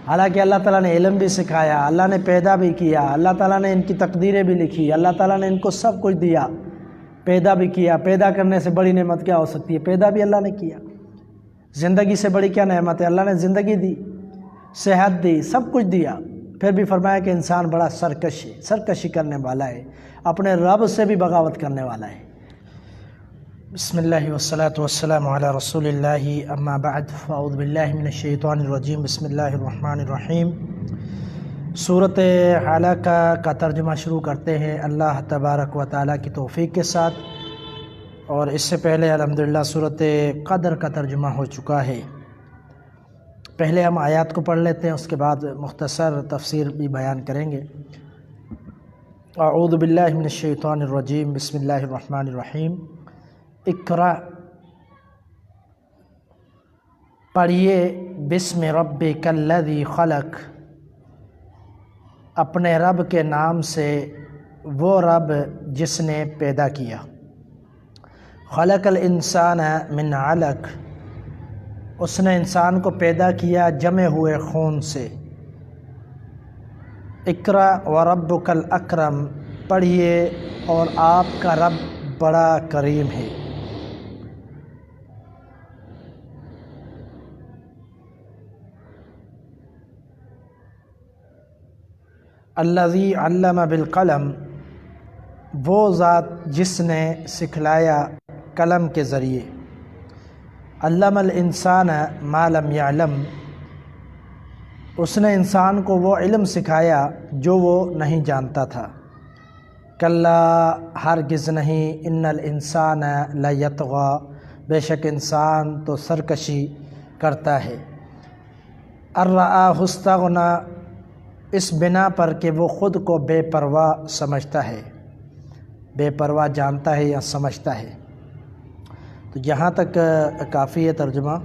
حالانکہ اللہ تعالیٰ نے علم بھی سکھایا، اللہ نے پیدا بھی کیا، اللہ تعالیٰ نے ان کی تقدیریں بھی لکھی، اللہ تعالیٰ نے ان کو سب کچھ دیا، پیدا بھی کیا۔ پیدا کرنے سے بڑی نعمت کیا ہو سکتی ہے؟ پیدا بھی اللہ نے کیا۔ زندگی سے بڑی کیا نعمت ہے؟ اللہ نے زندگی دی، صحت دی، سب کچھ دیا، پھر بھی فرمایا کہ انسان بڑا سرکش ہے، سرکشی کرنے والا ہے، اپنے رب سے بھی بغاوت کرنے والا ہے۔ بسم اللہ والصلاة والسلام علی رسول اللہ، اما بعد فاعوذ باللہ من الشیطان الرجیم، بسم اللہ الرحمن الرحیم۔ سورۃ علق کا ترجمہ شروع کرتے ہیں اللہ تبارک و تعالیٰ کی توفیق کے ساتھ، اور اس سے پہلے الحمدللہ سورۃ قدر کا ترجمہ ہو چکا ہے۔ پہلے ہم آیات کو پڑھ لیتے ہیں، اس کے بعد مختصر تفسیر بھی بیان کریں گے۔ اعوذ باللہ من الشیطان الرجیم، بسم اللہ الرحمن الرحیم۔ اقرأ، پڑھیے، بسم ربک الذی خلق، اپنے رب کے نام سے، وہ رب جس نے پیدا کیا۔ خلق الانسان من علق، اس نے انسان کو پیدا کیا جمے ہوئے خون سے۔ اقرأ وربک الاکرم، پڑھیے اور آپ کا رب بڑا کریم ہے۔ الذی علم بالقلم، وہ ذات جس نے سکھلایا قلم کے ذریعے۔ علم الانسان ما لم یعلم، اس نے انسان کو وہ علم سکھایا جو وہ نہیں جانتا تھا۔ کلا، ہرگز نہیں، ان الانسان لیطغی، بے شک انسان تو سرکشی کرتا ہے۔ ان رآہ استغنی، اس بنا پر کہ وہ خود کو بے پرواہ سمجھتا ہے، بے پرواہ جانتا ہے یا سمجھتا ہے۔ تو یہاں تک کافی ہے ترجمہ،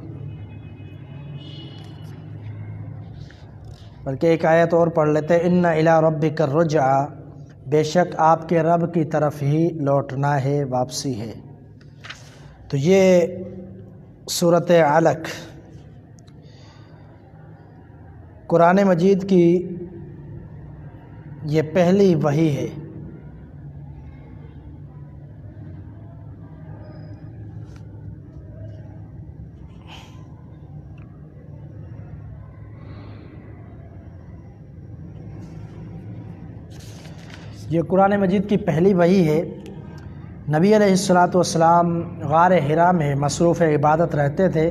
بلکہ ایک آیت اور پڑھ لیتے ہیں۔ ان الی ربک الرجع، بے شک آپ کے رب کی طرف ہی لوٹنا ہے، واپسی ہے۔ تو یہ سورۃ علق قرآن مجید کی یہ پہلی وحی ہے۔ یہ قرآن مجید کی پہلی وحی ہے۔ نبی علیہ الصلاۃ والسلام غار حرا میں مصروف عبادت رہتے تھے،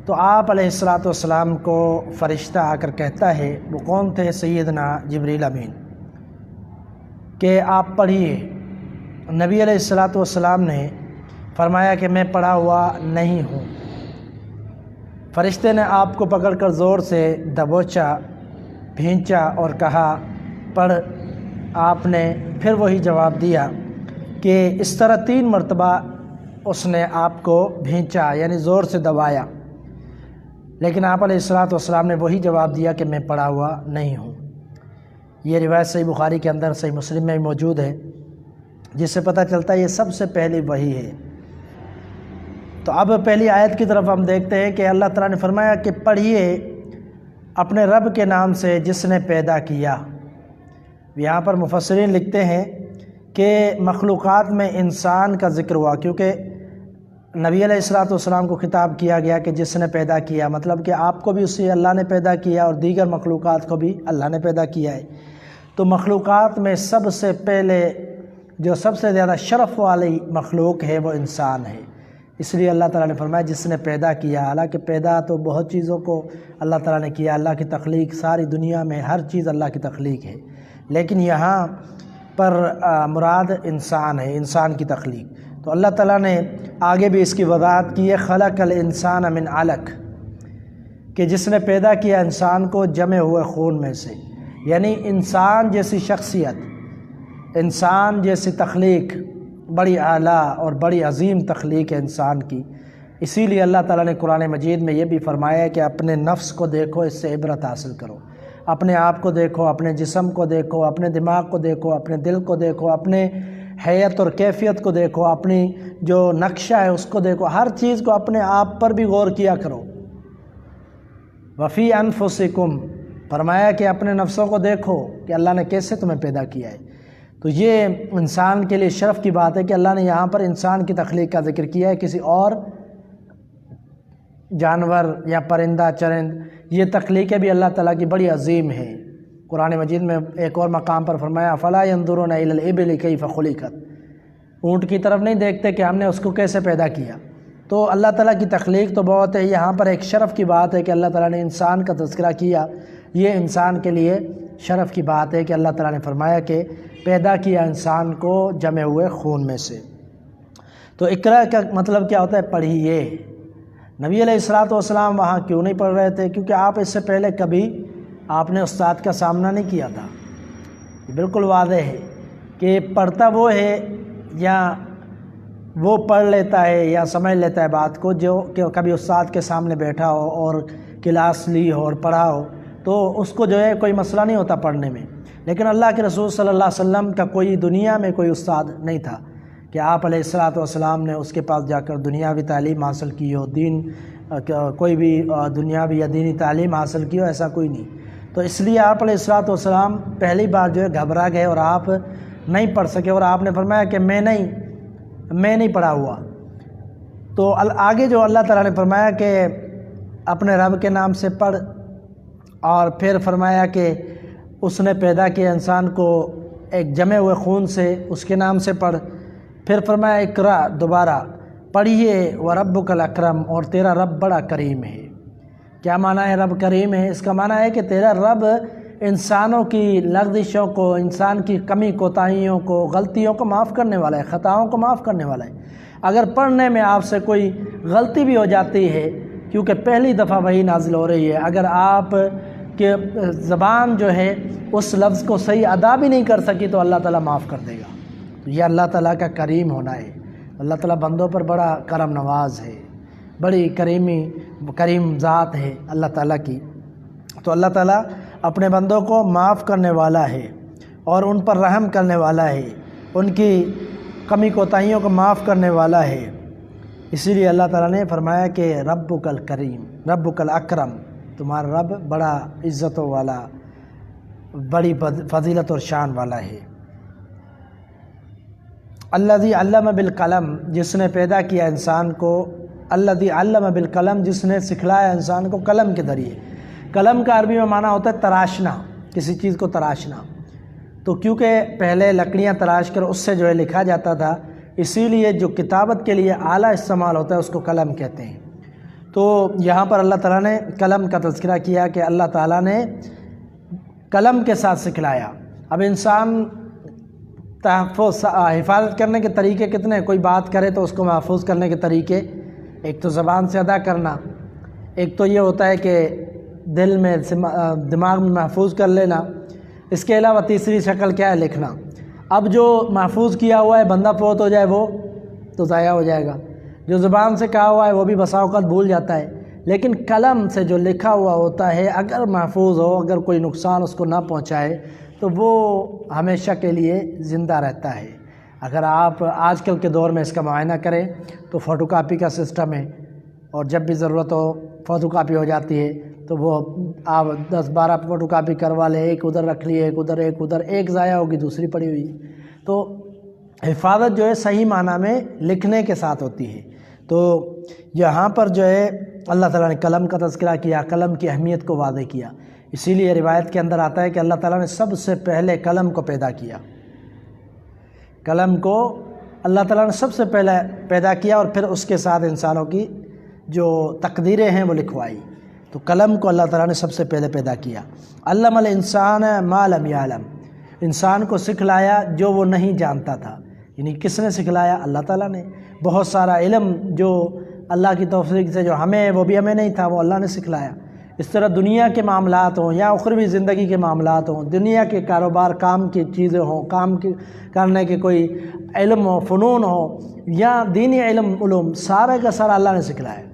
تو آپ علیہ الصلاۃ والسلام کو فرشتہ آ کر کہتا ہے، وہ کون تھے؟ سیدنا جبریل امین، کہ آپ پڑھیے۔ نبی علیہ الصلاۃ والسلام نے فرمایا کہ میں پڑھا ہوا نہیں ہوں۔ فرشتے نے آپ کو پکڑ کر زور سے دبوچا، بھینچا اور کہا پڑھ۔ آپ نے پھر وہی جواب دیا کہ اس طرح 3 مرتبہ اس نے آپ کو بھینچا، یعنی زور سے دبایا، لیکن آپ علیہ الصلاۃ والسلام نے وہی جواب دیا کہ میں پڑھا ہوا نہیں ہوں۔ یہ روایت صحیح بخاری کے اندر، صحیح مسلم میں موجود ہے، جس سے پتہ چلتا ہے یہ سب سے پہلی وحی ہے۔ تو اب پہلی آیت کی طرف ہم دیکھتے ہیں کہ اللہ تعالیٰ نے فرمایا کہ پڑھیے اپنے رب کے نام سے جس نے پیدا کیا۔ یہاں پر مفسرین لکھتے ہیں کہ مخلوقات میں انسان کا ذکر ہوا، کیونکہ نبی علیہ الصلاۃ والسلام کو خطاب کیا گیا کہ جس نے پیدا کیا، مطلب کہ آپ کو بھی اسی اللہ نے پیدا کیا اور دیگر مخلوقات کو بھی اللہ نے پیدا کیا ہے۔ تو مخلوقات میں سب سے پہلے جو سب سے زیادہ شرف والی مخلوق ہے وہ انسان ہے، اس لیے اللہ تعالیٰ نے فرمایا جس نے پیدا کیا۔ حالانکہ پیدا تو بہت چیزوں کو اللہ تعالیٰ نے کیا، اللہ کی تخلیق، ساری دنیا میں ہر چیز اللہ کی تخلیق ہے، لیکن یہاں پر مراد انسان ہے، انسان کی تخلیق۔ تو اللہ تعالیٰ نے آگے بھی اس کی وضاحت کی ہے، خلق الانسان من علق، کہ جس نے پیدا کیا انسان کو جمے ہوئے خون میں سے، یعنی انسان جیسی شخصیت، انسان جیسی تخلیق بڑی اعلیٰ اور بڑی عظیم تخلیق ہے انسان کی۔ اسی لیے اللہ تعالیٰ نے قرآن مجید میں یہ بھی فرمایا ہے کہ اپنے نفس کو دیکھو، اس سے عبرت حاصل کرو، اپنے آپ کو دیکھو، اپنے جسم کو دیکھو، اپنے دماغ کو دیکھو، اپنے دل کو دیکھو، اپنے حیت اور کیفیت کو دیکھو، اپنی جو نقشہ ہے اس کو دیکھو، ہر چیز کو اپنے آپ پر بھی غور کیا کرو۔ وفی انفسکم، فرمایا کہ اپنے نفسوں کو دیکھو کہ اللہ نے کیسے تمہیں پیدا کیا ہے۔ تو یہ انسان کے لیے شرف کی بات ہے کہ اللہ نے یہاں پر انسان کی تخلیق کا ذکر کیا ہے، کسی اور جانور یا پرندہ چرند یہ تخلیقیں بھی اللہ تعالیٰ کی بڑی عظیم ہیں۔ قرآن مجید میں ایک اور مقام پر فرمایا فَلَا يَنظُرُونَ إِلَى الْإِبِلِ كَيْفَ خُلِقَتْ، اونٹ کی طرف نہیں دیکھتے کہ ہم نے اس کو کیسے پیدا کیا۔ تو اللہ تعالیٰ کی تخلیق تو بہت ہے، یہاں پر ایک شرف کی بات ہے کہ اللہ تعالیٰ نے انسان کا تذکرہ کیا، یہ انسان کے لیے شرف کی بات ہے کہ اللہ تعالیٰ نے فرمایا کہ پیدا کیا انسان کو جمے ہوئے خون میں سے۔ تو اقرا کا مطلب کیا ہوتا ہے؟ پڑھیے۔ نبی علیہ الصلوۃ والسلام وہاں کیوں نہیں پڑھ رہے تھے؟ کیونکہ آپ اس سے پہلے کبھی آپ نے استاد کا سامنا نہیں کیا تھا۔ بالکل واضح ہے کہ پڑھتا وہ ہے یا وہ پڑھ لیتا ہے یا سمجھ لیتا ہے بات کو جو کہ کبھی استاد کے سامنے بیٹھا ہو اور کلاس لی ہو اور پڑھا ہو، تو اس کو جو ہے کوئی مسئلہ نہیں ہوتا پڑھنے میں۔ لیکن اللہ کے رسول صلی اللہ علیہ وسلم کا کوئی دنیا میں کوئی استاد نہیں تھا کہ آپ علیہ الصلوۃ والسلام نے اس کے پاس جا کر دنیاوی تعلیم حاصل کی ہو، کوئی بھی دنیاوی یا دینی تعلیم حاصل کی ہو، ایسا کوئی نہیں۔ تو اس لیے آپ علیہ الصلوۃ والسلام پہلی بار جو ہے گھبرا گئے اور آپ نہیں پڑھ سکے، اور آپ نے فرمایا کہ میں نہیں پڑھا ہوا۔ تو آگے جو اللہ تعالیٰ نے فرمایا کہ اپنے رب کے نام سے پڑھ، اور پھر فرمایا کہ اس نے پیدا کیا انسان کو ایک جمے ہوئے خون سے، اس کے نام سے پڑھ۔ پھر فرمایا اقرا، دوبارہ پڑھیے، وَرَبُّكَ الْأَكْرَمُ، اور تیرا رب بڑا کریم ہے۔ کیا معنی ہے رب کریم ہے؟ اس کا معنی ہے کہ تیرا رب انسانوں کی لغزشوں کو، انسان کی کمی کوتاہیوں کو، غلطیوں کو معاف کرنے والا ہے، خطاؤں کو معاف کرنے والا ہے۔ اگر پڑھنے میں آپ سے کوئی غلطی بھی ہو جاتی ہے، کیونکہ پہلی دفعہ وہی نازل ہو رہی ہے، اگر آپ کہ زبان جو ہے اس لفظ کو صحیح ادا بھی نہیں کر سکی تو اللہ تعالیٰ معاف کر دے گا۔ تو یہ اللہ تعالیٰ کا کریم ہونا ہے۔ اللہ تعالیٰ بندوں پر بڑا کرم نواز ہے، بڑی کریم ذات ہے اللہ تعالیٰ کی۔ تو اللہ تعالیٰ اپنے بندوں کو معاف کرنے والا ہے اور ان پر رحم کرنے والا ہے، ان کی کمی کوتاہیوں کو معاف کرنے والا ہے۔ اسی لیے اللہ تعالیٰ نے فرمایا کہ ربک الکریم، ربک الاکرم، تمہارا رب بڑا عزتوں والا، بڑی فضیلت اور شان والا ہے۔ الذی علم بالقلم، جس نے پیدا کیا انسان کو، الذی علم بالقلم، جس نے سکھلایا انسان کو قلم کے ذریعے۔ قلم کا عربی میں معنی ہوتا ہے تراشنا، کسی چیز کو تراشنا۔ تو کیونکہ پہلے لکڑیاں تراش کر اس سے جو ہے لکھا جاتا تھا، اسی لیے جو کتابت کے لیے آلہ استعمال ہوتا ہے اس کو قلم کہتے ہیں۔ تو یہاں پر اللہ تعالیٰ نے قلم کا تذکرہ کیا کہ اللہ تعالیٰ نے قلم کے ساتھ سکھلایا۔ اب انسان تحفظ حفاظت کرنے کے طریقے کتنے، کوئی بات کرے تو اس کو محفوظ کرنے کے طریقے، ایک تو زبان سے ادا کرنا، ایک تو یہ ہوتا ہے کہ دل میں دماغ میں محفوظ کر لینا، اس کے علاوہ تیسری شکل کیا ہے؟ لکھنا۔ اب جو محفوظ کیا ہوا ہے بندہ فوت ہو جائے وہ تو ضائع ہو جائے گا، جو زبان سے کہا ہوا ہے وہ بھی بسا اوقات بھول جاتا ہے، لیکن قلم سے جو لکھا ہوا ہوتا ہے اگر محفوظ ہو، اگر کوئی نقصان اس کو نہ پہنچائے تو وہ ہمیشہ کے لیے زندہ رہتا ہے۔ اگر آپ آج کل کے دور میں اس کا معائنہ کریں تو فوٹو کاپی کا سسٹم ہے، اور جب بھی ضرورت ہو فوٹو کاپی ہو جاتی ہے، تو وہ آپ 10-12 فوٹو کاپی کروا لیں، ایک ادھر رکھ لیے، ایک ادھر، ایک ضائع ہوگی دوسری پڑی ہوئی۔ تو حفاظت جو ہے صحیح معنی میں لکھنے کے ساتھ ہوتی ہے۔ تو یہاں پر جو ہے اللہ تعالیٰ نے قلم کا تذکرہ کیا، قلم کی اہمیت کو واضح کیا۔ اسی لیے روایت کے اندر آتا ہے کہ اللہ تعالیٰ نے سب سے پہلے قلم کو پیدا کیا، قلم کو اللہ تعالیٰ نے سب سے پہلے پیدا کیا، اور پھر اس کے ساتھ انسانوں کی جو تقدیریں ہیں وہ لکھوائی۔ تو قلم کو اللہ تعالیٰ نے سب سے پہلے پیدا کیا۔ علم الانسان ما لم یعلم، انسان کو سکھلایا جو وہ نہیں جانتا تھا۔ یعنی کس نے سکھلایا؟ اللہ تعالیٰ نے۔ بہت سارا علم جو اللہ کی توفیق سے جو ہمیں وہ بھی ہمیں نہیں تھا، وہ اللہ نے سکھلایا۔ اس طرح دنیا کے معاملات ہوں یا اخروی زندگی کے معاملات ہوں، دنیا کے کاروبار، کام کی چیزیں ہوں، کرنے کے کوئی علم ہو، فنون ہو، یا دینی علوم، سارے کا سارا اللہ نے سکھلایا۔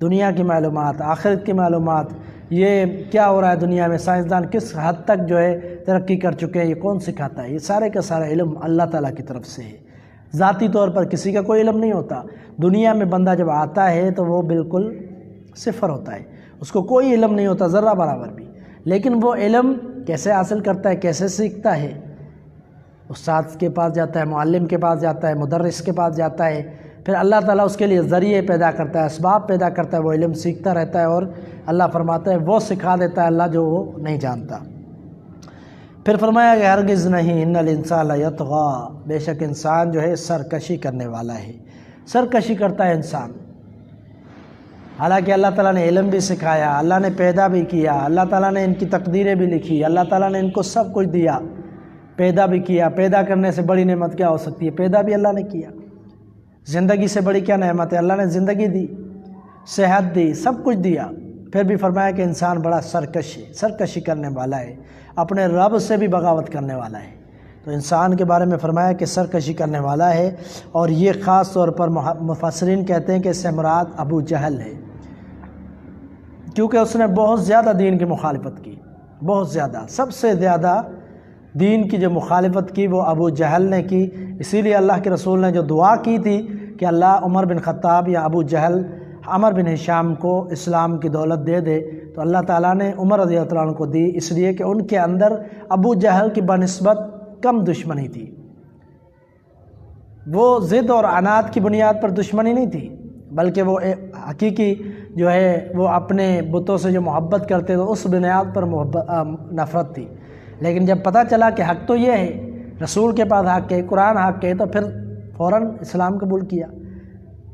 دنیا کی معلومات، آخرت کی معلومات، یہ کیا ہو رہا ہے دنیا میں، سائنسدان کس حد تک جو ہے ترقی کر چکے ہیں، یہ کون سکھاتا ہے؟ یہ سارے کا سارا علم اللہ تعالیٰ کی طرف سے ہے۔ ذاتی طور پر کسی کا کوئی علم نہیں ہوتا۔ دنیا میں بندہ جب آتا ہے تو وہ بالکل صفر ہوتا ہے، اس کو کوئی علم نہیں ہوتا ذرہ برابر بھی۔ لیکن وہ علم کیسے حاصل کرتا ہے، کیسے سیکھتا ہے؟ استاد کے پاس جاتا ہے، معلم کے پاس جاتا ہے، مدرس کے پاس جاتا ہے، پھر اللہ تعالیٰ اس کے لیے ذریعے پیدا کرتا ہے، اسباب پیدا کرتا ہے، وہ علم سیکھتا رہتا ہے اور اللہ فرماتا ہے وہ سکھا دیتا ہے اللہ جو وہ نہیں جانتا۔ پھر فرمایا کہ ہرگز نہیں، ان الانسان لیطغی، بے شک انسان جو ہے سرکشی کرنے والا ہے، سرکشی کرتا ہے انسان۔ حالانکہ اللہ تعالیٰ نے علم بھی سکھایا، اللہ نے پیدا بھی کیا، اللہ تعالیٰ نے ان کی تقدیریں بھی لکھی، اللہ تعالیٰ نے ان کو سب کچھ دیا، پیدا بھی کیا۔ پیدا کرنے سے بڑی نعمت کیا ہو سکتی ہے؟ پیدا بھی اللہ نے کیا۔ زندگی سے بڑی کیا نعمت ہے؟ اللہ نے زندگی دی، صحت دی، سب کچھ دیا، پھر بھی فرمایا کہ انسان بڑا سرکش ہے، سرکشی کرنے والا ہے، اپنے رب سے بھی بغاوت کرنے والا ہے۔ تو انسان کے بارے میں فرمایا کہ سرکشی کرنے والا ہے، اور یہ خاص طور پر مفسرین کہتے ہیں کہ اس سے مراد ابو جہل ہے، کیونکہ اس نے بہت زیادہ دین کی مخالفت کی، بہت زیادہ، سب سے زیادہ دین کی جو مخالفت کی وہ ابو جہل نے کی۔ اسی لیے اللہ کے رسول نے جو دعا کی تھی کہ اللہ عمر بن خطاب یا ابو جہل عمر بن ہشام کو اسلام کی دولت دے دے، تو اللہ تعالیٰ نے عمر رضی اللہ عنہ کو دی، اس لیے کہ ان کے اندر ابو جہل کی بنسبت کم دشمنی تھی، وہ ضد اور عناد کی بنیاد پر دشمنی نہیں تھی، بلکہ وہ حقیقی جو ہے وہ اپنے بتوں سے جو محبت کرتے تو اس بنیاد پر نفرت تھی۔ لیکن جب پتہ چلا کہ حق تو یہ ہے، رسول کے پاس حق ہے، قرآن حق ہے، تو پھر فوراً اسلام قبول کیا۔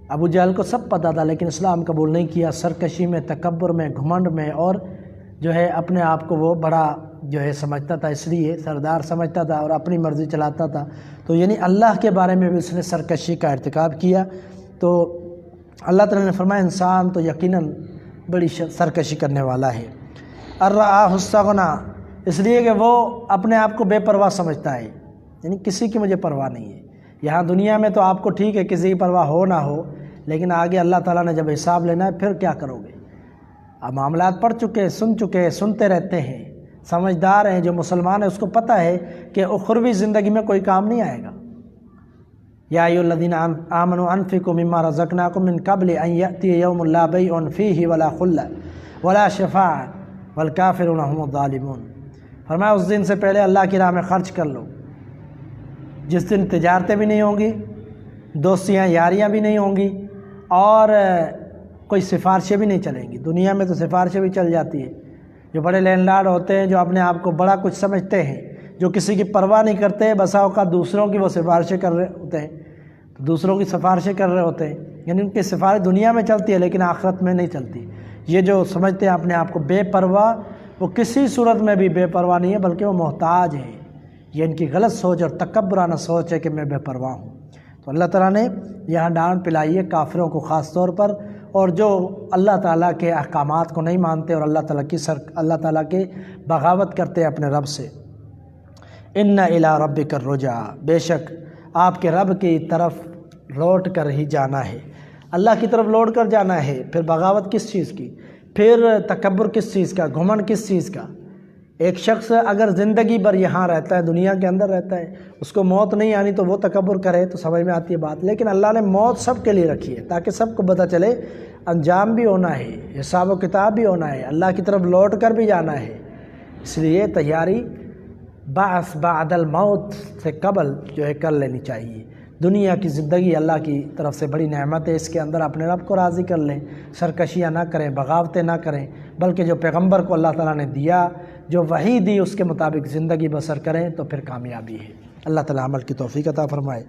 ابو جہل کو سب پتہ تھا لیکن اسلام قبول نہیں کیا، سرکشی میں، تکبر میں، گھمنڈ میں، اور جو ہے اپنے آپ کو وہ بڑا جو ہے سمجھتا تھا، اس لیے سردار سمجھتا تھا اور اپنی مرضی چلاتا تھا۔ تو یعنی اللہ کے بارے میں بھی اس نے سرکشی کا ارتکاب کیا۔ تو اللہ تعالیٰ نے فرمایا انسان تو یقیناً بڑی سرکشی کرنے والا ہے۔ الرآہ استغنیٰ، اس لیے کہ وہ اپنے آپ کو بے پرواہ سمجھتا ہے، یعنی کسی کی مجھے پرواہ نہیں ہے۔ یہاں دنیا میں تو آپ کو ٹھیک ہے کسی کی پرواہ ہو نہ ہو، لیکن آگے اللہ تعالیٰ نے جب حساب لینا ہے پھر کیا کرو گے؟ اب معاملات پڑھ چکے، سنتے رہتے ہیں، سمجھدار ہیں جو مسلمان ہیں اس کو پتہ ہے کہ اخروی زندگی میں کوئی کام نہیں آئے گا۔ یا ایھا الذین آمنوا انفقوا مما رزقناکم من قبل ان یأتی یوم لا بیع فیہ ولا خلہ ولا شفاعۃ والکافرون هم الظالمون۔ فرمایا اس دن سے پہلے اللہ کی راہ میں خرچ کر لو، جس دن تجارتیں بھی نہیں ہوں گی، دوستیاں یاریاں بھی نہیں ہوں گی، اور کوئی سفارشیں بھی نہیں چلیں گی۔ دنیا میں تو سفارشیں بھی چل جاتی ہیں، جو بڑے لینڈ لارڈ ہوتے ہیں، جو اپنے آپ کو بڑا کچھ سمجھتے ہیں، جو کسی کی پرواہ نہیں کرتے، بسا اوقات دوسروں کی وہ سفارشیں کر رہے ہوتے ہیں، تو دوسروں کی سفارشیں کر رہے ہوتے ہیں، یعنی ان کی سفارش دنیا میں چلتی ہے لیکن آخرت میں نہیں چلتی۔ یہ جو سمجھتے ہیں اپنے آپ کو بے پرواہ، وہ کسی صورت میں بھی بے پرواہ نہیں ہے بلکہ وہ محتاج ہیں۔ یہ ان کی غلط سوچ اور تکبرانہ سوچ ہے کہ میں بے پرواہ ہوں۔ تو اللہ تعالیٰ نے یہاں ڈانٹ پلائی ہے کافروں کو خاص طور پر، اور جو اللہ تعالیٰ کے احکامات کو نہیں مانتے اور اللہ تعالیٰ کے بغاوت کرتے ہیں اپنے رب سے۔ ان الی ربک الرجع، بے شک آپ کے رب کی طرف لوٹ کر ہی جانا ہے، اللہ کی طرف لوٹ کر جانا ہے۔ پھر بغاوت کس چیز کی؟ پھر تکبر کس چیز کا؟ گھمنڈ کس چیز کا؟ ایک شخص اگر زندگی بھر یہاں رہتا ہے، دنیا کے اندر رہتا ہے، اس کو موت نہیں آنی تو وہ تکبر کرے تو سمجھ میں آتی ہے بات، لیکن اللہ نے موت سب کے لیے رکھی ہے تاکہ سب کو پتہ چلے انجام بھی ہونا ہے، حساب و کتاب بھی ہونا ہے، اللہ کی طرف لوٹ کر بھی جانا ہے۔ اس لیے تیاری بعث بعد الموت سے قبل جو ہے کر لینی چاہیے۔ دنیا کی زندگی اللہ کی طرف سے بڑی نعمت ہے، اس کے اندر اپنے رب کو راضی کر لیں، سرکشیاں نہ کریں، بغاوتیں نہ کریں، بلکہ جو پیغمبر کو اللہ تعالیٰ نے دیا، جو وحی دی، اس کے مطابق زندگی بسر کریں تو پھر کامیابی ہے۔ اللہ تعالیٰ عمل کی توفیق عطا فرمائے۔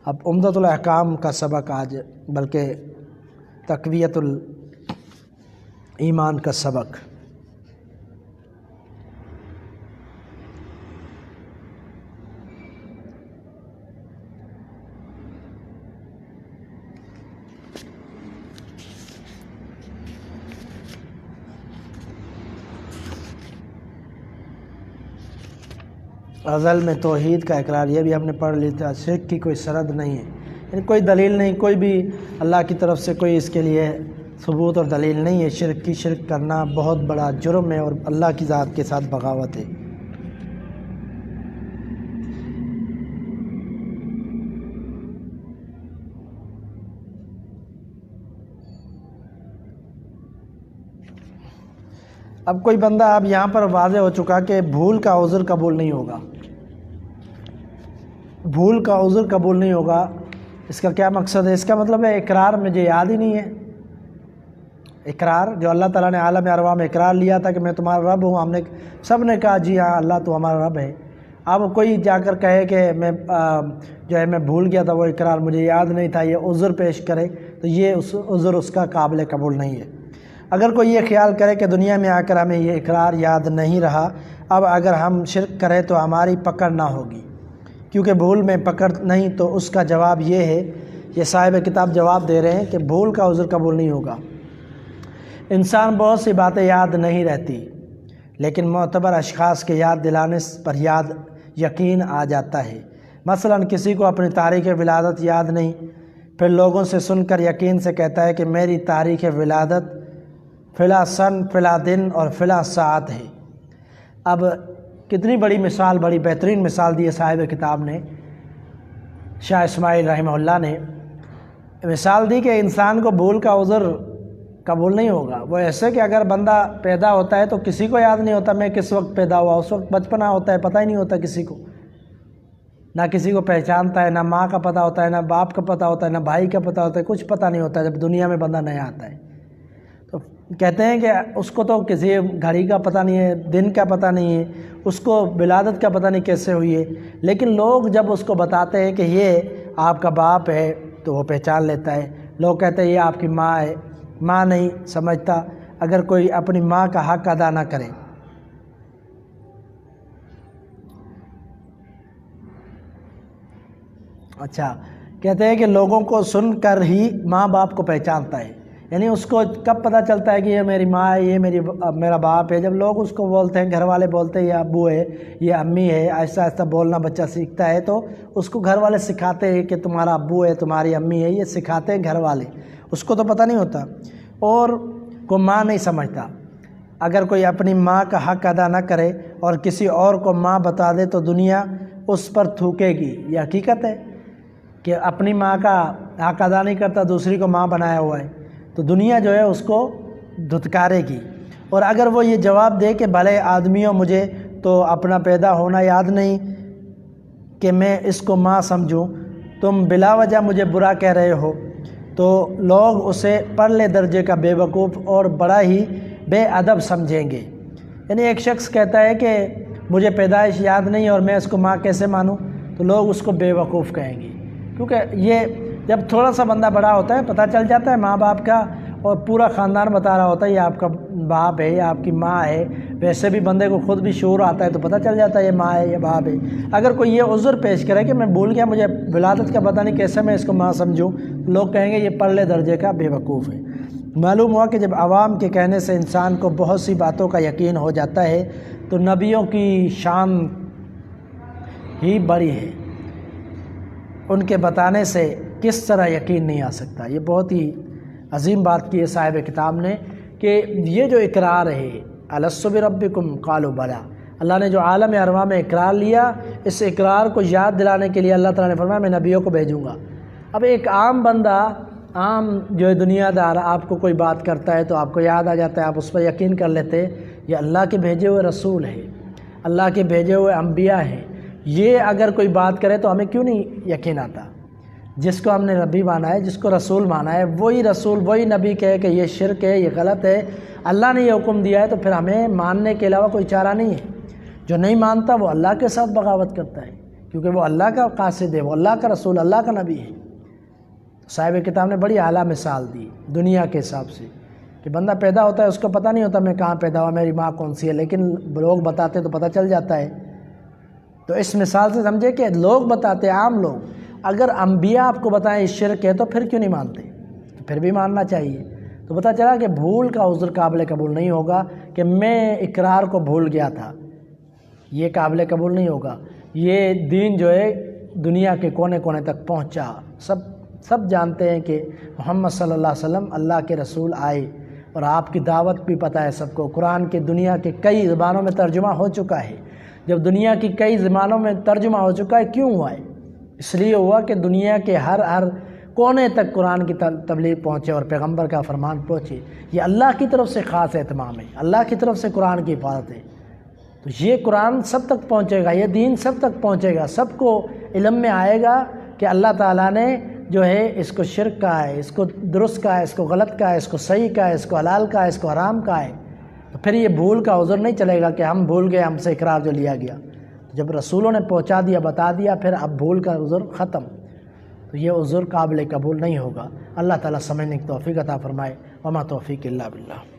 اب عمدۃ الاحکام کا سبق آج، بلکہ تقویت الایمان کا سبق۔ ازل میں توحید کا اقرار، یہ بھی ہم نے پڑھ لی تھا، شرک کی کوئی سرحد نہیں ہے، یعنی کوئی دلیل نہیں، کوئی بھی اللہ کی طرف سے کوئی اس کے لیے ثبوت اور دلیل نہیں ہے۔ شرک کرنا بہت بڑا جرم ہے اور اللہ کی ذات کے ساتھ بغاوت ہے۔ اب کوئی بندہ اب یہاں پر واضح ہو چکا کہ بھول کا عذر قبول نہیں ہوگا، بھول کا عذر قبول نہیں ہوگا۔ اس کا کیا مقصد ہے؟ اس کا مطلب ہے اقرار مجھے یاد ہی نہیں ہے۔ اقرار جو اللہ تعالیٰ نے عالم ارواح میں اقرار لیا تھا کہ میں تمہارا رب ہوں، ہم نے سب نے کہا جی ہاں اللہ تو ہمارا رب ہے۔ اب کوئی جا کر کہے کہ میں جو ہے میں بھول گیا تھا، وہ اقرار مجھے یاد نہیں تھا، یہ عذر پیش کرے تو یہ عذر اس کا قابل قبول نہیں ہے۔ اگر کوئی یہ خیال کرے کہ دنیا میں آ کر ہمیں یہ اقرار یاد نہیں رہا، اب اگر ہم شرک کریں تو ہماری پکڑ نہ ہوگی، کیونکہ بھول میں پکڑ نہیں، تو اس کا جواب یہ ہے، یہ صاحب کتاب جواب دے رہے ہیں کہ بھول کا عذر قبول نہیں ہوگا۔ انسان بہت سی باتیں یاد نہیں رہتی، لیکن معتبر اشخاص کے یاد دلانے پر یقین آ جاتا ہے۔ مثلا کسی کو اپنی تاریخ ولادت یاد نہیں، پھر لوگوں سے سن کر یقین سے کہتا ہے کہ میری تاریخ ولادت فلاں سن فلاں دن اور فلاں ساعت ہے۔ اب کتنی بڑی مثال، بڑی بہترین مثال دی ہے صاحب کتاب نے، شاہ اسماعیل رحمہ اللہ نے مثال دی کہ انسان کو بھول کا عذر قبول نہیں ہوگا۔ وہ ایسے کہ اگر بندہ پیدا ہوتا ہے تو کسی کو یاد نہیں ہوتا میں کس وقت پیدا ہوا، اس وقت بچپنا ہوتا ہے، پتہ ہی نہیں ہوتا کسی کو، نہ کسی کو پہچانتا ہے، نہ ماں کا پتہ ہوتا ہے، نہ باپ کا پتہ ہوتا ہے، نہ بھائی کا پتہ ہوتا ہے، کچھ پتہ نہیں ہوتا ہے جب دنیا میں بندہ نیا آتا ہے۔ تو کہتے ہیں کہ اس کو تو کسی گھڑی کا پتہ نہیں ہے، دن کا پتہ نہیں ہے، اس کو ولادت کا پتہ نہیں کیسے ہوئی ہے، لیکن لوگ جب اس کو بتاتے ہیں کہ یہ آپ کا باپ ہے تو وہ پہچان لیتا ہے۔ لوگ کہتے ہیں یہ آپ کی ماں ہے، ماں نہیں سمجھتا اگر کوئی اپنی ماں کا حق ادا نہ کرے۔ اچھا، کہتے ہیں کہ لوگوں کو سن کر ہی ماں باپ کو پہچانتا ہے، یعنی اس کو کب پتہ چلتا ہے کہ یہ میری ماں ہے، یہ میرا باپ ہے؟ جب لوگ اس کو بولتے ہیں، گھر والے بولتے ہیں یہ ابو ہے، یہ امی ہے، آہستہ آہستہ بولنا بچہ سیکھتا ہے تو اس کو گھر والے سکھاتے ہیں کہ تمہارا ابو ہے، تمہاری امی ہے، یہ سکھاتے ہیں گھر والے، اس کو تو پتہ نہیں ہوتا، اور کو ماں نہیں سمجھتا۔ اگر کوئی اپنی ماں کا حق ادا نہ کرے اور کسی اور کو ماں بتا دے تو دنیا اس پر تھوکے گی۔ یہ حقیقت ہے کہ اپنی ماں کا حق ادا نہیں کرتا، دوسری کو ماں بنایا ہوا ہے، تو دنیا جو ہے اس کو دھتکارے گی۔ اور اگر وہ یہ جواب دے کہ بھلے آدمیوں مجھے تو اپنا پیدا ہونا یاد نہیں کہ میں اس کو ماں سمجھوں، تم بلا وجہ مجھے برا کہہ رہے ہو، تو لوگ اسے پرلے درجے کا بے وقوف اور بڑا ہی بے ادب سمجھیں گے۔ یعنی ایک شخص کہتا ہے کہ مجھے پیدائش یاد نہیں اور میں اس کو ماں کیسے مانوں، تو لوگ اس کو بے وقوف کہیں گے، کیونکہ یہ جب تھوڑا سا بندہ بڑا ہوتا ہے پتہ چل جاتا ہے ماں باپ کا، اور پورا خاندان بتا رہا ہوتا ہے یہ آپ کا باپ ہے، یہ آپ کی ماں ہے، ویسے بھی بندے کو خود بھی شعور آتا ہے تو پتہ چل جاتا ہے یہ ماں ہے، یہ باپ ہے۔ اگر کوئی یہ عذر پیش کرے کہ میں بھول گیا، مجھے ولادت کا پتہ نہیں، کیسے میں اس کو ماں سمجھوں، لوگ کہیں گے یہ پرلے درجے کا بے وقوف ہے۔ معلوم ہوا کہ جب عوام کے کہنے سے انسان کو بہت سی باتوں کا یقین ہو جاتا ہے تو نبیوں کی شان ہی بڑی ہے، ان کے بتانے سے کس طرح یقین نہیں آ سکتا۔ یہ بہت ہی عظیم بات کی ہے صاحب کتاب نے کہ یہ جو اقرار ہے الست بربکم قالوا بلی، اللہ نے جو عالم ارواح میں اقرار لیا، اس اقرار کو یاد دلانے کے لیے اللہ تعالیٰ نے فرمایا میں نبیوں کو بھیجوں گا۔ اب ایک عام بندہ، عام جو ہے دنیا دار، آپ کو کوئی بات کرتا ہے تو آپ کو یاد آ جاتا ہے، آپ اس پر یقین کر لیتے، یہ اللہ کے بھیجے ہوئے رسول ہے، اللہ کے بھیجے ہوئے انبیاء ہیں، یہ اگر کوئی بات کرے تو ہمیں کیوں نہیں یقین آتا؟ جس کو ہم نے نبی مانا ہے، جس کو رسول مانا ہے، وہی رسول وہی نبی کہے کہ یہ شرک ہے، یہ غلط ہے، اللہ نے یہ حکم دیا ہے، تو پھر ہمیں ماننے کے علاوہ کوئی چارہ نہیں ہے۔ جو نہیں مانتا وہ اللہ کے ساتھ بغاوت کرتا ہے، کیونکہ وہ اللہ کا قاصد ہے، وہ اللہ کا رسول، اللہ کا نبی ہے۔ صاحب کتاب نے بڑی اعلیٰ مثال دی دنیا کے حساب سے کہ بندہ پیدا ہوتا ہے، اس کو پتہ نہیں ہوتا میں کہاں پیدا ہوا، میری ماں کون سی ہے، لیکن لوگ بتاتے تو پتہ چل جاتا ہے۔ تو اس مثال سے سمجھے کہ لوگ بتاتے، عام لوگ، اگر انبیاء آپ کو بتائیں اس شرک ہے تو پھر کیوں نہیں مانتے؟ تو پھر بھی ماننا چاہیے۔ تو پتہ چلا کہ بھول کا عذر قابل قبول نہیں ہوگا کہ میں اقرار کو بھول گیا تھا، یہ قابل قبول نہیں ہوگا۔ یہ دین جو ہے دنیا کے کونے کونے تک پہنچا، سب جانتے ہیں کہ محمد صلی اللہ علیہ وسلم اللہ کے رسول آئے، اور آپ کی دعوت بھی پتہ ہے سب کو۔ قرآن کے دنیا کے کئی زبانوں میں ترجمہ ہو چکا ہے۔ جب دنیا کی کئی زبانوں میں ترجمہ ہو چکا ہے، کیوں ہوا ہے؟ اس لیے ہوا کہ دنیا کے ہر کونے تک قرآن کی تبلیغ پہنچے اور پیغمبر کا فرمان پہنچے، یہ اللہ کی طرف سے خاص اہتمام ہے، اللہ کی طرف سے قرآن کی حفاظت ہے۔ تو یہ قرآن سب تک پہنچے گا، یہ دین سب تک پہنچے گا، سب کو علم میں آئے گا کہ اللہ تعالیٰ نے جو ہے اس کو شرک کہا ہے، اس کو درست کہا ہے، اس کو غلط کہا ہے، اس کو صحیح کہا ہے، اس کو حلال کہا ہے، اس کو حرام کہا ہے۔ تو پھر یہ بھول کا عذر نہیں چلے گا کہ ہم بھول گئے، ہم سے اقرار جو لیا گیا۔ جب رسولوں نے پہنچا دیا، بتا دیا، پھر اب بھول کا عذر ختم، تو یہ عذر قابل قبول نہیں ہوگا۔ اللہ تعالیٰ سمجھنے کی توفیق عطا فرمائے۔ وما توفیق الا باللہ۔